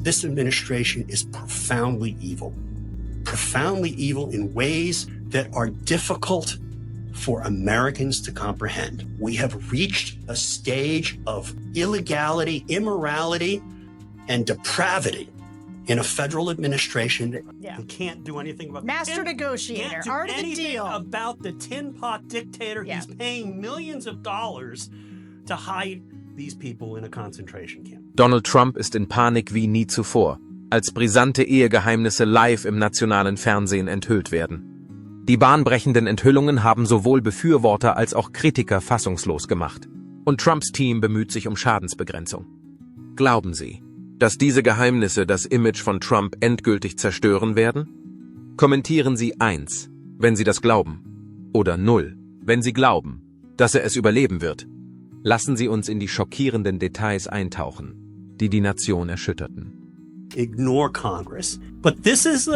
this administration is profoundly evil in ways that are difficult for Americans to comprehend. We have reached a stage of illegality, immorality, and depravity in a federal administration that can't do anything about. Master negotiator, art of the deal. About the tin pot dictator. He's paying millions of dollars to hide these people in a concentration camp. Donald Trump ist in Panik wie nie zuvor, als brisante Ehegeheimnisse live im nationalen Fernsehen enthüllt werden. Die bahnbrechenden Enthüllungen haben sowohl Befürworter als auch Kritiker fassungslos gemacht. Und Trumps Team bemüht sich um Schadensbegrenzung. Glauben Sie, dass diese Geheimnisse das Image von Trump endgültig zerstören werden? Kommentieren Sie 1, wenn Sie das glauben, oder 0, wenn Sie glauben, dass er es überleben wird. Lassen Sie uns in die schockierenden Details eintauchen, die die Nation erschütterten. Ignore Congress. But this is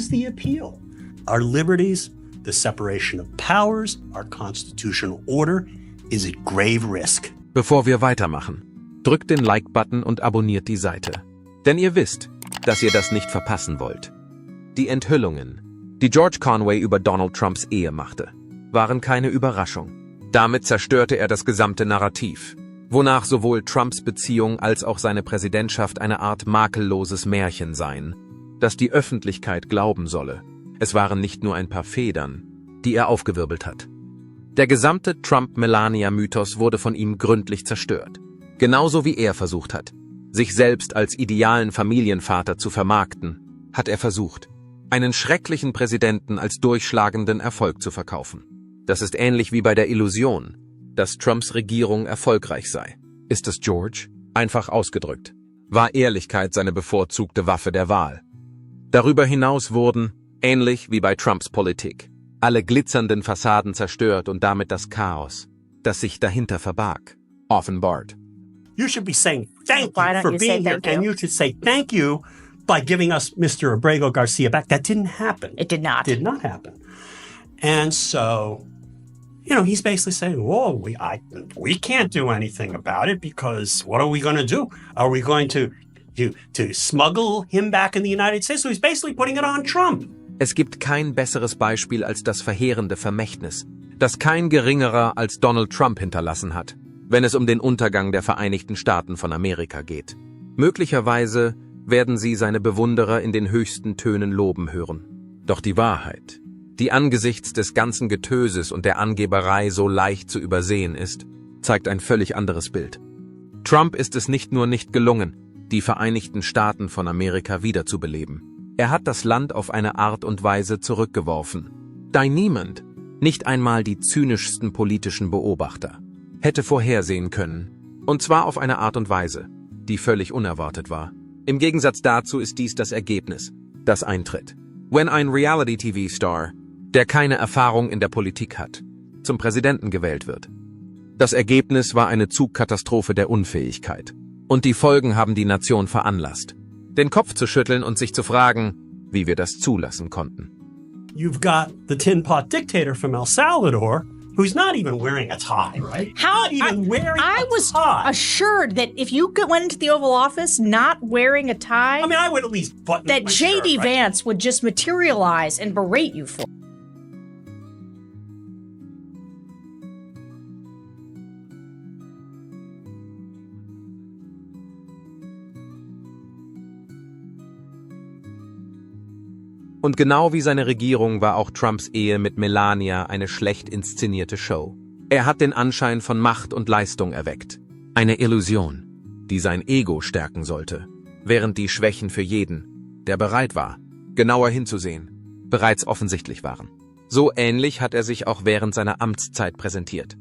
the appeal. Our liberties, the separation of powers, our constitutional order is at grave risk. Bevor wir weitermachen, drückt den Like-Button und abonniert die Seite. Denn ihr wisst, dass ihr das nicht verpassen wollt. Die Enthüllungen, die George Conway über Donald Trumps Ehe machte, waren keine Überraschung. Damit zerstörte er das gesamte Narrativ, wonach sowohl Trumps Beziehung als auch seine Präsidentschaft eine Art makelloses Märchen seien, das die Öffentlichkeit glauben solle. Es waren nicht nur ein paar Federn, die er aufgewirbelt hat. Der gesamte Trump-Melania-Mythos wurde von ihm gründlich zerstört. Genauso wie er versucht hat, sich selbst als idealen Familienvater zu vermarkten, hat er versucht, einen schrecklichen Präsidenten als durchschlagenden Erfolg zu verkaufen. Das ist ähnlich wie bei der Illusion, dass Trumps Regierung erfolgreich sei. Ist es George? Einfach ausgedrückt, war Ehrlichkeit seine bevorzugte Waffe der Wahl. Darüber hinaus wurden, ähnlich wie bei Trumps Politik, alle glitzernden Fassaden zerstört und damit das Chaos, das sich dahinter verbarg, offenbart. You should be saying thank you for being here, and you should say thank you by giving us Mr. Abrego Garcia back. That didn't happen. It did not. Did not happen. And so, he's basically saying, whoa, we can't do anything about it because what are we going to do? Are we going to smuggle him back in the United States? So he's basically putting it on Trump. Es gibt kein besseres Beispiel als das verheerende Vermächtnis, das kein Geringerer als Donald Trump hinterlassen hat, wenn es um den Untergang der Vereinigten Staaten von Amerika geht. Möglicherweise werden Sie seine Bewunderer in den höchsten Tönen loben hören. Doch die Wahrheit, die angesichts des ganzen Getöses und der Angeberei so leicht zu übersehen ist, zeigt ein völlig anderes Bild. Trump ist es nicht nur nicht gelungen, die Vereinigten Staaten von Amerika wiederzubeleben. Er hat das Land auf eine Art und Weise zurückgeworfen, da niemand, nicht einmal die zynischsten politischen Beobachter, hätte vorhersehen können. Und zwar auf eine Art und Weise, die völlig unerwartet war. Im Gegensatz dazu ist dies das Ergebnis, das eintritt, wenn ein Reality-TV-Star, der keine Erfahrung in der Politik hat, zum Präsidenten gewählt wird. Das Ergebnis war eine Zugkatastrophe der Unfähigkeit. Und die Folgen haben die Nation veranlasst, den Kopf zu schütteln und sich zu fragen, wie wir das zulassen konnten. You've got the tin pot dictator from El Salvador, who's not even wearing a tie, right? I was assured that if you went into the Oval Office not wearing a tie, I would at least button that my J.D. shirt, right? Vance would just materialize and berate you for. Und genau wie seine Regierung war auch Trumps Ehe mit Melania eine schlecht inszenierte Show. Er hat den Anschein von Macht und Leistung erweckt. Eine Illusion, die sein Ego stärken sollte, während die Schwächen für jeden, der bereit war, genauer hinzusehen, bereits offensichtlich waren. So ähnlich hat er sich auch während seiner Amtszeit präsentiert.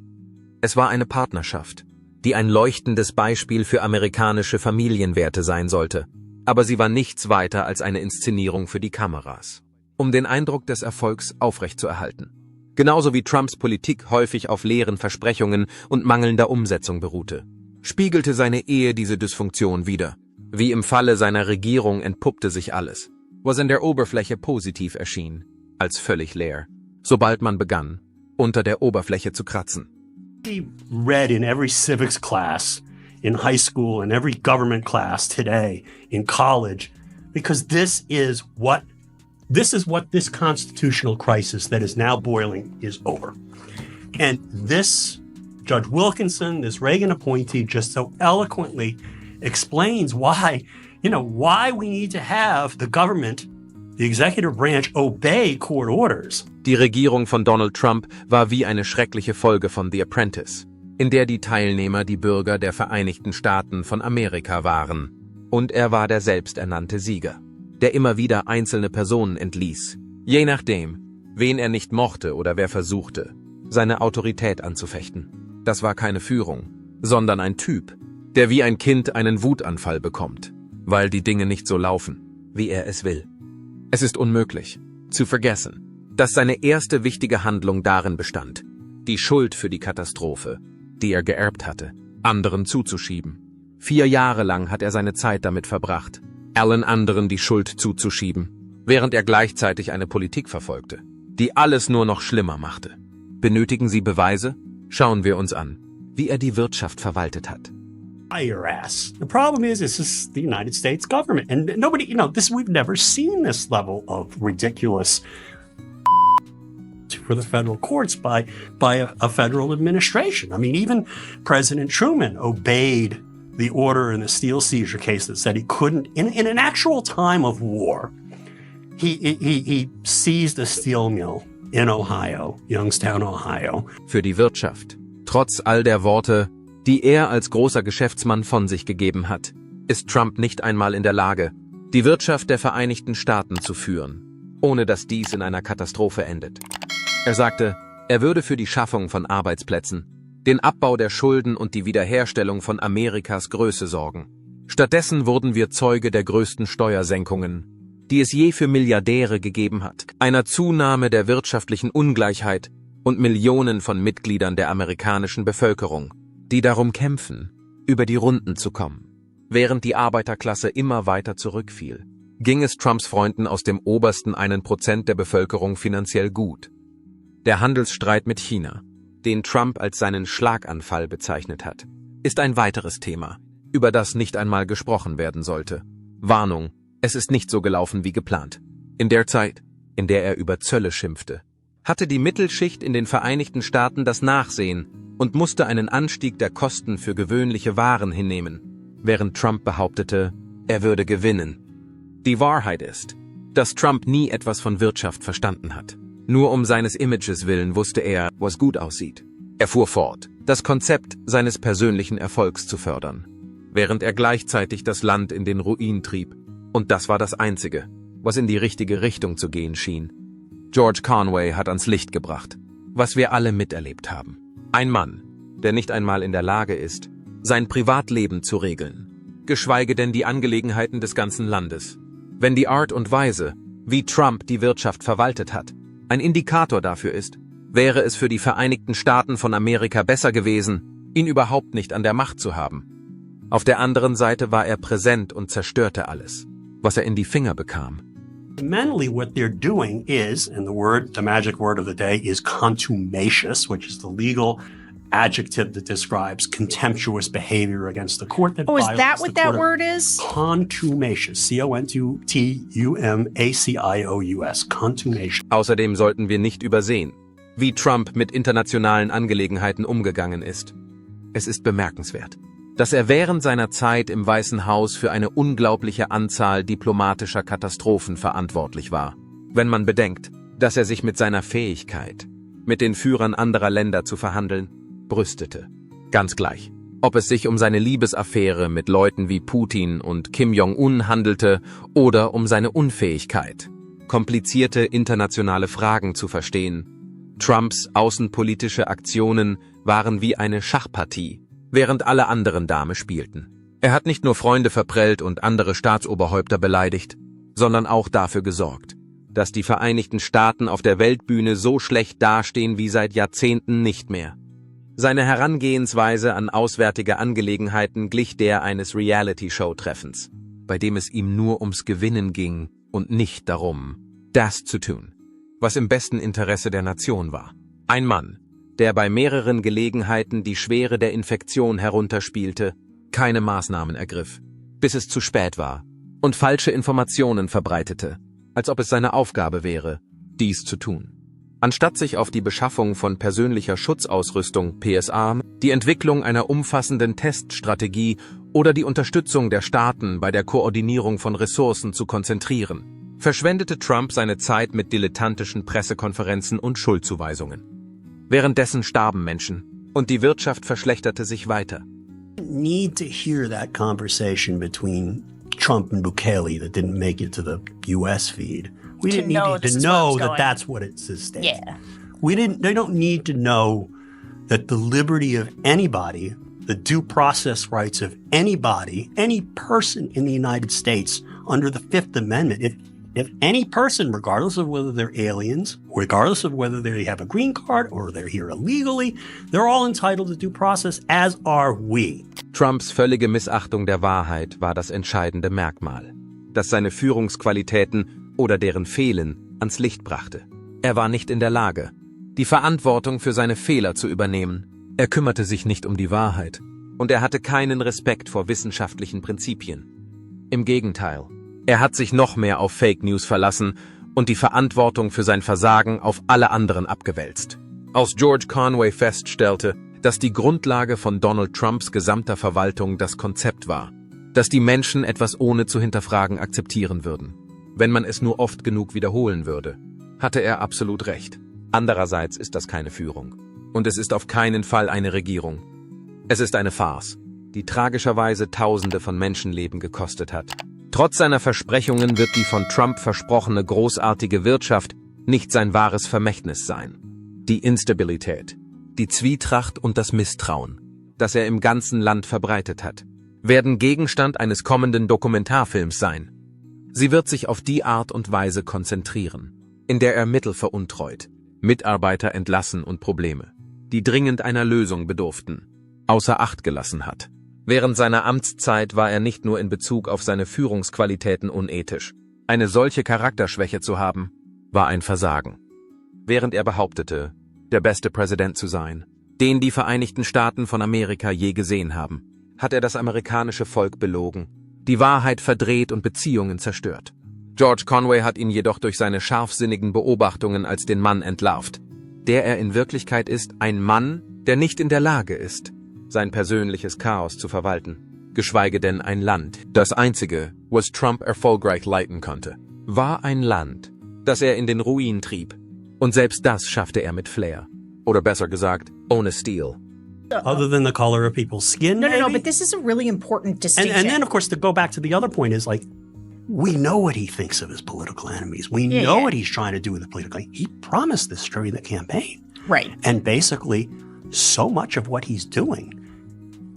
Es war eine Partnerschaft, die ein leuchtendes Beispiel für amerikanische Familienwerte sein sollte. Aber sie war nichts weiter als eine Inszenierung für die Kameras, um den Eindruck des Erfolgs aufrechtzuerhalten. Genauso wie Trumps Politik häufig auf leeren Versprechungen und mangelnder Umsetzung beruhte, spiegelte seine Ehe diese Dysfunktion wider. Wie im Falle seiner Regierung entpuppte sich alles, was in der Oberfläche positiv erschien, als völlig leer, sobald man begann, unter der Oberfläche zu kratzen. He read in every civics class in high school and every government class today in college, because this is what this constitutional crisis that is now boiling is over. And this Judge Wilkinson, this Reagan appointee, just so eloquently explains why we need to have the government, the executive branch, obey court orders. Die Regierung von Donald Trump war wie eine schreckliche Folge von The Apprentice, in der die Teilnehmer die Bürger der Vereinigten Staaten von Amerika waren. Und er war der selbsternannte Sieger, der immer wieder einzelne Personen entließ, je nachdem, wen er nicht mochte oder wer versuchte, seine Autorität anzufechten. Das war keine Führung, sondern ein Typ, der wie ein Kind einen Wutanfall bekommt, weil die Dinge nicht so laufen, wie er es will. Es ist unmöglich, zu vergessen, dass seine erste wichtige Handlung darin bestand, die Schuld für die Katastrophe, die er geerbt hatte, anderen zuzuschieben. 4 Jahre lang hat er seine Zeit damit verbracht, allen anderen die Schuld zuzuschieben, während er gleichzeitig eine Politik verfolgte, die alles nur noch schlimmer machte. Benötigen Sie Beweise? Schauen wir uns an, wie er die Wirtschaft verwaltet hat. Your ass. The problem is, this is the United States government, and nobody, we've never seen this level of ridiculous for the federal courts by a federal administration. I mean, even President Truman obeyed the order in the steel seizure case that said he couldn't, in an actual time of war, he seized a steel mill in Ohio, Youngstown, Ohio. Für die Wirtschaft, trotz all der Worte, die er als großer Geschäftsmann von sich gegeben hat, ist Trump nicht einmal in der Lage, die Wirtschaft der Vereinigten Staaten zu führen, ohne dass dies in einer Katastrophe endet. Er sagte, er würde für die Schaffung von Arbeitsplätzen, den Abbau der Schulden und die Wiederherstellung von Amerikas Größe sorgen. Stattdessen wurden wir Zeuge der größten Steuersenkungen, die es je für Milliardäre gegeben hat, einer Zunahme der wirtschaftlichen Ungleichheit und Millionen von Mitgliedern der amerikanischen Bevölkerung, die darum kämpfen, über die Runden zu kommen. Während die Arbeiterklasse immer weiter zurückfiel, ging es Trumps Freunden aus dem obersten 1% der Bevölkerung finanziell gut. Der Handelsstreit mit China, den Trump als seinen Schlaganfall bezeichnet hat, ist ein weiteres Thema, über das nicht einmal gesprochen werden sollte. Warnung, es ist nicht so gelaufen wie geplant. In der Zeit, in der er über Zölle schimpfte, hatte die Mittelschicht in den Vereinigten Staaten das Nachsehen und musste einen Anstieg der Kosten für gewöhnliche Waren hinnehmen, während Trump behauptete, er würde gewinnen. Die Wahrheit ist, dass Trump nie etwas von Wirtschaft verstanden hat. Nur um seines Images willen wusste er, was gut aussieht. Er fuhr fort, das Konzept seines persönlichen Erfolgs zu fördern, während er gleichzeitig das Land in den Ruin trieb. Und das war das Einzige, was in die richtige Richtung zu gehen schien. George Conway hat ans Licht gebracht, was wir alle miterlebt haben. Ein Mann, der nicht einmal in der Lage ist, sein Privatleben zu regeln, geschweige denn die Angelegenheiten des ganzen Landes. Wenn die Art und Weise, wie Trump die Wirtschaft verwaltet hat, ein Indikator dafür ist, wäre es für die Vereinigten Staaten von Amerika besser gewesen, ihn überhaupt nicht an der Macht zu haben. Auf der anderen Seite war er präsent und zerstörte alles, was er in die Finger bekam. Fundamentally, what they're doing is, and the magic word of the day is contumacious, which is the legal adjective that describes contemptuous behavior against the court that violates the court. Oh, is that what that word is? Contumacious. C-O-N-T-U-M-A-C-I-O-U-S. Contumacious. Außerdem sollten wir nicht übersehen, wie Trump mit internationalen Angelegenheiten umgegangen ist. Es ist bemerkenswert, dass er während seiner Zeit im Weißen Haus für eine unglaubliche Anzahl diplomatischer Katastrophen verantwortlich war. Wenn man bedenkt, dass er sich mit seiner Fähigkeit, mit den Führern anderer Länder zu verhandeln, brüstete. Ganz gleich, ob es sich um seine Liebesaffäre mit Leuten wie Putin und Kim Jong-un handelte oder um seine Unfähigkeit, komplizierte internationale Fragen zu verstehen. Trumps außenpolitische Aktionen waren wie eine Schachpartie, während alle anderen Dame spielten. Er hat nicht nur Freunde verprellt und andere Staatsoberhäupter beleidigt, sondern auch dafür gesorgt, dass die Vereinigten Staaten auf der Weltbühne so schlecht dastehen wie seit Jahrzehnten nicht mehr. Seine Herangehensweise an auswärtige Angelegenheiten glich der eines Reality-Show-Treffens, bei dem es ihm nur ums Gewinnen ging und nicht darum, das zu tun, was im besten Interesse der Nation war. Ein Mann, der bei mehreren Gelegenheiten die Schwere der Infektion herunterspielte, keine Maßnahmen ergriff, bis es zu spät war und falsche Informationen verbreitete, als ob es seine Aufgabe wäre, dies zu tun. Anstatt sich auf die Beschaffung von persönlicher Schutzausrüstung (PSA), die Entwicklung einer umfassenden Teststrategie oder die Unterstützung der Staaten bei der Koordinierung von Ressourcen zu konzentrieren, verschwendete Trump seine Zeit mit dilettantischen Pressekonferenzen und Schuldzuweisungen. Währenddessen starben Menschen und die Wirtschaft verschlechterte sich weiter. Need to hear that conversation between Trump and Bukele that didn't make it to the U.S. feed. We didn't need to know that that's what it's at stake. Yeah. They don't need to know that the liberty of anybody, the due process rights of anybody, any person in the United States under the Fifth Amendment, if any person, regardless of whether they're aliens, regardless of whether they have a green card or they're here illegally, they're all entitled to due process, as are we. Trumps völlige Missachtung der Wahrheit war das entscheidende Merkmal, das seine Führungsqualitäten oder deren Fehlen ans Licht brachte. Er war nicht in der Lage, die Verantwortung für seine Fehler zu übernehmen. Er kümmerte sich nicht um die Wahrheit und er hatte keinen Respekt vor wissenschaftlichen Prinzipien. Im Gegenteil, er hat sich noch mehr auf Fake News verlassen und die Verantwortung für sein Versagen auf alle anderen abgewälzt. Als George Conway feststellte, dass die Grundlage von Donald Trumps gesamter Verwaltung das Konzept war, dass die Menschen etwas ohne zu hinterfragen akzeptieren würden, wenn man es nur oft genug wiederholen würde, hatte er absolut recht. Andererseits ist das keine Führung. Und es ist auf keinen Fall eine Regierung. Es ist eine Farce, die tragischerweise Tausende von Menschenleben gekostet hat. Trotz seiner Versprechungen wird die von Trump versprochene großartige Wirtschaft nicht sein wahres Vermächtnis sein. Die Instabilität, die Zwietracht und das Misstrauen, das er im ganzen Land verbreitet hat, werden Gegenstand eines kommenden Dokumentarfilms sein. Sie wird sich auf die Art und Weise konzentrieren, in der er Mittel veruntreut, Mitarbeiter entlassen und Probleme, die dringend einer Lösung bedurften, außer Acht gelassen hat. Während seiner Amtszeit war er nicht nur in Bezug auf seine Führungsqualitäten unethisch. Eine solche Charakterschwäche zu haben, war ein Versagen. Während er behauptete, der beste Präsident zu sein, den die Vereinigten Staaten von Amerika je gesehen haben, hat er das amerikanische Volk belogen, die Wahrheit verdreht und Beziehungen zerstört. George Conway hat ihn jedoch durch seine scharfsinnigen Beobachtungen als den Mann entlarvt, der er in Wirklichkeit ist, ein Mann, der nicht in der Lage ist, sein persönliches Chaos zu verwalten, geschweige denn ein Land. Das Einzige, was Trump erfolgreich leiten konnte, war ein Land, das er in den Ruin trieb. Und selbst das schaffte er mit Flair. Oder besser gesagt, ohne Stil. Other than the color of people's skin, No, maybe? but this is a really important distinction. And then, of course, to go back to the other point is like, we know what he thinks of his political enemies. We know what he's trying to do with the political. He promised this during the campaign. Right. And basically, so much of what he's doing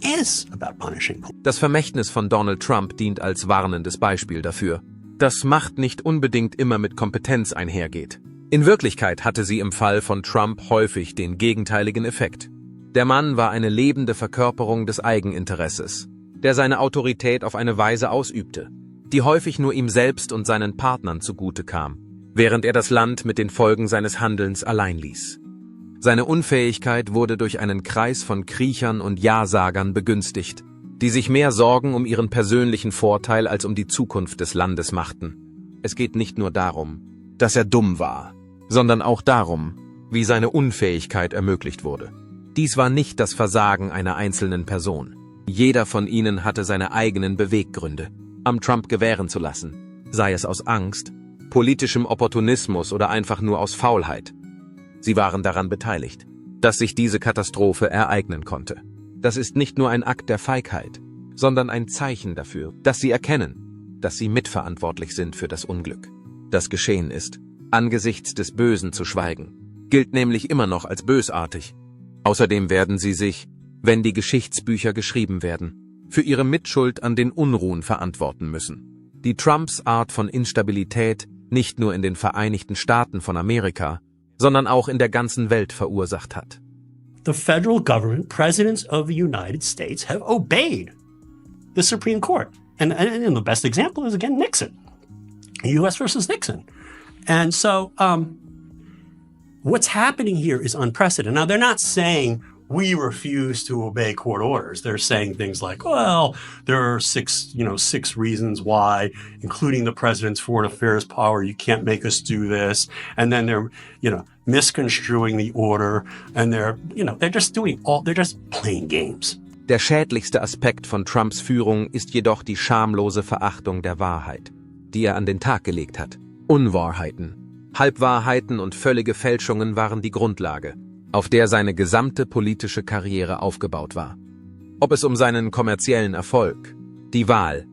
is about punishing. Das Vermächtnis von Donald Trump dient als warnendes Beispiel dafür, dass Macht nicht unbedingt immer mit Kompetenz einhergeht. In Wirklichkeit hatte sie im Fall von Trump häufig den gegenteiligen Effekt. Der Mann war eine lebende Verkörperung des Eigeninteresses, der seine Autorität auf eine Weise ausübte, die häufig nur ihm selbst und seinen Partnern zugute kam, während er das Land mit den Folgen seines Handelns allein ließ. Seine Unfähigkeit wurde durch einen Kreis von Kriechern und Ja-Sagern begünstigt, die sich mehr Sorgen um ihren persönlichen Vorteil als um die Zukunft des Landes machten. Es geht nicht nur darum, dass er dumm war, sondern auch darum, wie seine Unfähigkeit ermöglicht wurde. Dies war nicht das Versagen einer einzelnen Person. Jeder von ihnen hatte seine eigenen Beweggründe, am Trump gewähren zu lassen, sei es aus Angst, politischem Opportunismus oder einfach nur aus Faulheit. Sie waren daran beteiligt, dass sich diese Katastrophe ereignen konnte. Das ist nicht nur ein Akt der Feigheit, sondern ein Zeichen dafür, dass sie erkennen, dass sie mitverantwortlich sind für das Unglück, das geschehen ist. Angesichts des Bösen zu schweigen, gilt nämlich immer noch als bösartig. Außerdem werden sie sich, wenn die Geschichtsbücher geschrieben werden, für ihre Mitschuld an den Unruhen verantworten müssen, die Trumps Art von Instabilität nicht nur in den Vereinigten Staaten von Amerika, sondern auch in der ganzen Welt verursacht hat. The federal government, presidents of the United States, have obeyed the Supreme Court. And the best example is, again, Nixon. U.S. versus Nixon. And so what's happening here is unprecedented. Now, they're not saying we refuse to obey court orders. They're saying things like, well, there are six reasons why, including the president's foreign affairs power, you can't make us do this. And then they're, misconstruing the order, and they're just playing games. Der schädlichste Aspekt von Trumps Führung ist jedoch die schamlose Verachtung der Wahrheit, die er an den Tag gelegt hat. Unwahrheiten, Halbwahrheiten und völlige Fälschungen waren die Grundlage, auf der seine gesamte politische Karriere aufgebaut war. Ob es um seinen kommerziellen Erfolg, die Wahl,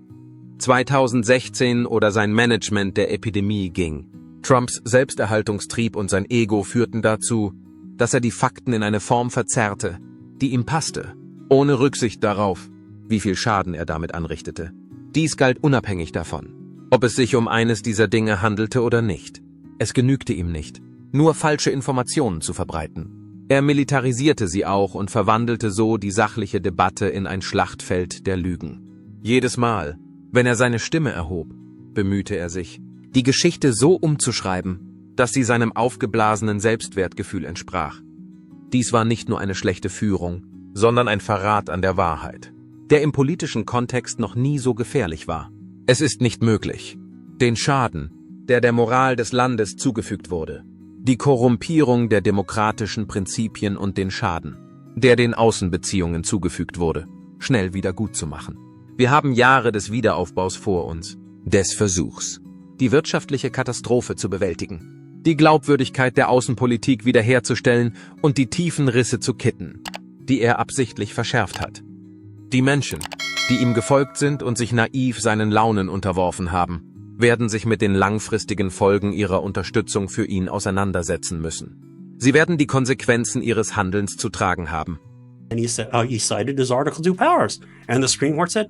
2016 oder sein Management der Epidemie ging, Trumps Selbsterhaltungstrieb und sein Ego führten dazu, dass er die Fakten in eine Form verzerrte, die ihm passte, ohne Rücksicht darauf, wie viel Schaden er damit anrichtete. Dies galt unabhängig davon, ob es sich um eines dieser Dinge handelte oder nicht. Es genügte ihm nicht, nur falsche Informationen zu verbreiten. Er militarisierte sie auch und verwandelte so die sachliche Debatte in ein Schlachtfeld der Lügen. Jedes Mal, wenn er seine Stimme erhob, bemühte er sich, die Geschichte so umzuschreiben, dass sie seinem aufgeblasenen Selbstwertgefühl entsprach. Dies war nicht nur eine schlechte Führung, sondern ein Verrat an der Wahrheit, der im politischen Kontext noch nie so gefährlich war. Es ist nicht möglich, den Schaden, der der Moral des Landes zugefügt wurde, die Korrumpierung der demokratischen Prinzipien und den Schaden, der den Außenbeziehungen zugefügt wurde, schnell wieder gut zu machen. Wir haben Jahre des Wiederaufbaus vor uns, des Versuchs, die wirtschaftliche Katastrophe zu bewältigen, die Glaubwürdigkeit der Außenpolitik wiederherzustellen und die tiefen Risse zu kitten, die er absichtlich verschärft hat. Die Menschen, die ihm gefolgt sind und sich naiv seinen Launen unterworfen haben, werden sich mit den langfristigen Folgen ihrer Unterstützung für ihn auseinandersetzen müssen. Sie werden die Konsequenzen ihres Handelns zu tragen haben. And he cited his Article 2 powers. And the Supreme Court said,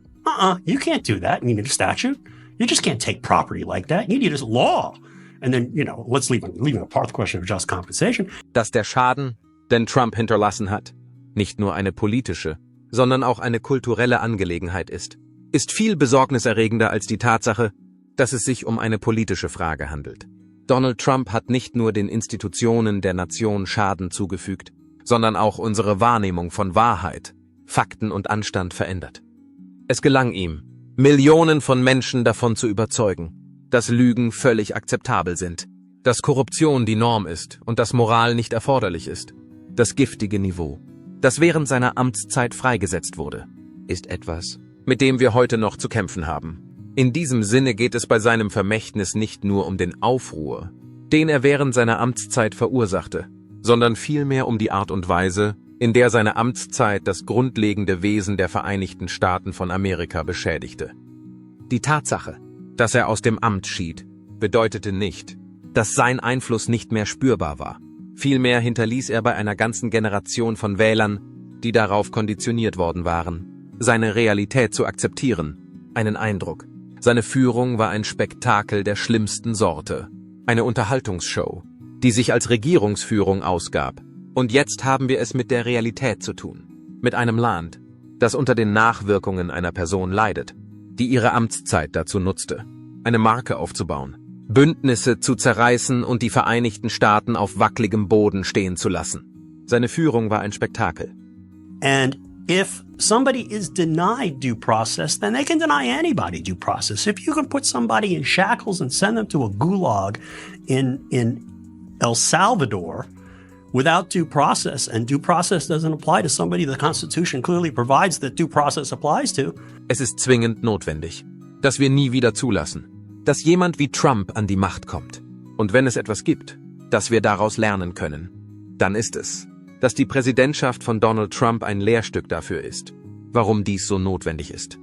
you can't do that. You need a statute. You just can't take property like that. You need a law. And then, let's leaving apart the question of just compensation. Dass der Schaden, den Trump hinterlassen hat, nicht nur eine politische, sondern auch eine kulturelle Angelegenheit ist viel besorgniserregender als die Tatsache, dass es sich um eine politische Frage handelt. Donald Trump hat nicht nur den Institutionen der Nation Schaden zugefügt, sondern auch unsere Wahrnehmung von Wahrheit, Fakten und Anstand verändert. Es gelang ihm, Millionen von Menschen davon zu überzeugen, dass Lügen völlig akzeptabel sind, dass Korruption die Norm ist und dass Moral nicht erforderlich ist. Das giftige Niveau, das während seiner Amtszeit freigesetzt wurde, ist etwas, mit dem wir heute noch zu kämpfen haben. In diesem Sinne geht es bei seinem Vermächtnis nicht nur um den Aufruhr, den er während seiner Amtszeit verursachte, sondern vielmehr um die Art und Weise, in der seine Amtszeit das grundlegende Wesen der Vereinigten Staaten von Amerika beschädigte. Die Tatsache, dass er aus dem Amt schied, bedeutete nicht, dass sein Einfluss nicht mehr spürbar war. Vielmehr hinterließ er bei einer ganzen Generation von Wählern, die darauf konditioniert worden waren, seine Realität zu akzeptieren, einen Eindruck. Seine Führung war ein Spektakel der schlimmsten Sorte, eine Unterhaltungsshow, die sich als Regierungsführung ausgab. Und jetzt haben wir es mit der Realität zu tun, mit einem Land, das unter den Nachwirkungen einer Person leidet, die ihre Amtszeit dazu nutzte, eine Marke aufzubauen, Bündnisse zu zerreißen und die Vereinigten Staaten auf wackeligem Boden stehen zu lassen. Seine Führung war ein Spektakel. And if somebody is denied due process, then they can deny anybody due process. If you can put somebody in shackles and send them to a gulag in El Salvador without due process, and due process doesn't apply to somebody the Constitution clearly provides that due process applies to. Es ist zwingend notwendig, dass wir nie wieder zulassen, dass jemand wie Trump an die Macht kommt. Und wenn es etwas gibt, das wir daraus lernen können, dann ist es, dass die Präsidentschaft von Donald Trump ein Lehrstück dafür ist, warum dies so notwendig ist.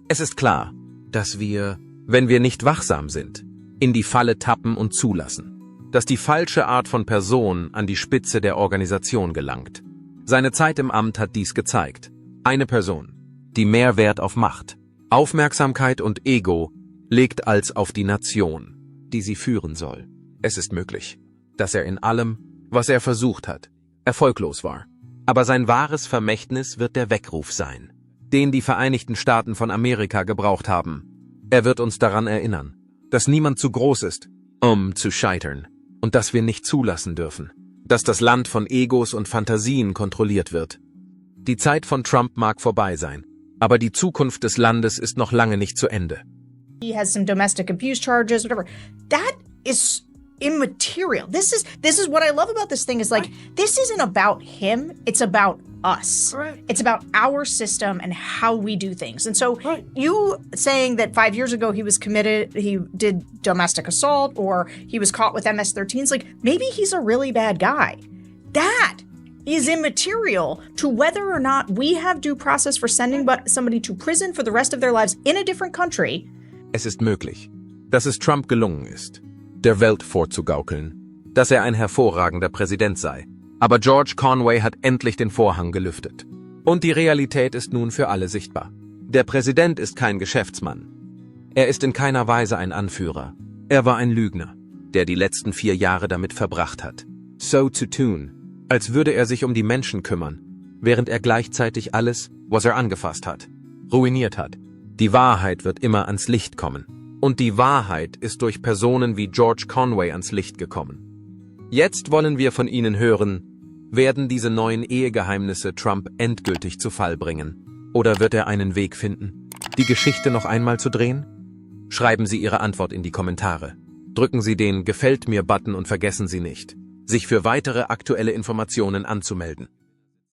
Es ist klar, dass wir, wenn wir nicht wachsam sind, in die Falle tappen und zulassen, dass die falsche Art von Person an die Spitze der Organisation gelangt. Seine Zeit im Amt hat dies gezeigt. Eine Person, die mehr Wert auf Macht, Aufmerksamkeit und Ego legt als auf die Nation, die sie führen soll. Es ist möglich, dass er in allem, was er versucht hat, erfolglos war. Aber sein wahres Vermächtnis wird der Weckruf sein, den die Vereinigten Staaten von Amerika gebraucht haben. Er wird uns daran erinnern, dass niemand zu groß ist, um zu scheitern, und dass wir nicht zulassen dürfen, dass das Land von Egos und Fantasien kontrolliert wird. Die Zeit von Trump mag vorbei sein, aber die Zukunft des Landes ist noch lange nicht zu Ende. He has some domestic abuse charges, whatever. That is immaterial. This is what I love about this thing is like, this isn't about him, it's about us. Right. It's about our system and how we do things. And so Right. you saying that 5 years ago he did domestic assault or he was caught with MS-13s, like maybe he's a really bad guy. That is immaterial to whether or not we have due process for sending somebody to prison for the rest of their lives in a different country. Es ist möglich, dass es Trump gelungen ist, der Welt vorzugaukeln, dass er ein hervorragender Präsident sei. Aber George Conway hat endlich den Vorhang gelüftet. Und die Realität ist nun für alle sichtbar. Der Präsident ist kein Geschäftsmann. Er ist in keiner Weise ein Anführer. Er war ein Lügner, der die letzten 4 Jahre damit verbracht hat, so zu tun, als würde er sich um die Menschen kümmern, während er gleichzeitig alles, was er angefasst hat, ruiniert hat. Die Wahrheit wird immer ans Licht kommen. Und die Wahrheit ist durch Personen wie George Conway ans Licht gekommen. Jetzt wollen wir von Ihnen hören, werden diese neuen Ehegeheimnisse Trump endgültig zu Fall bringen? Oder wird er einen Weg finden, die Geschichte noch einmal zu drehen? Schreiben Sie Ihre Antwort in die Kommentare. Drücken Sie den Gefällt mir-Button und vergessen Sie nicht, sich für weitere aktuelle Informationen anzumelden.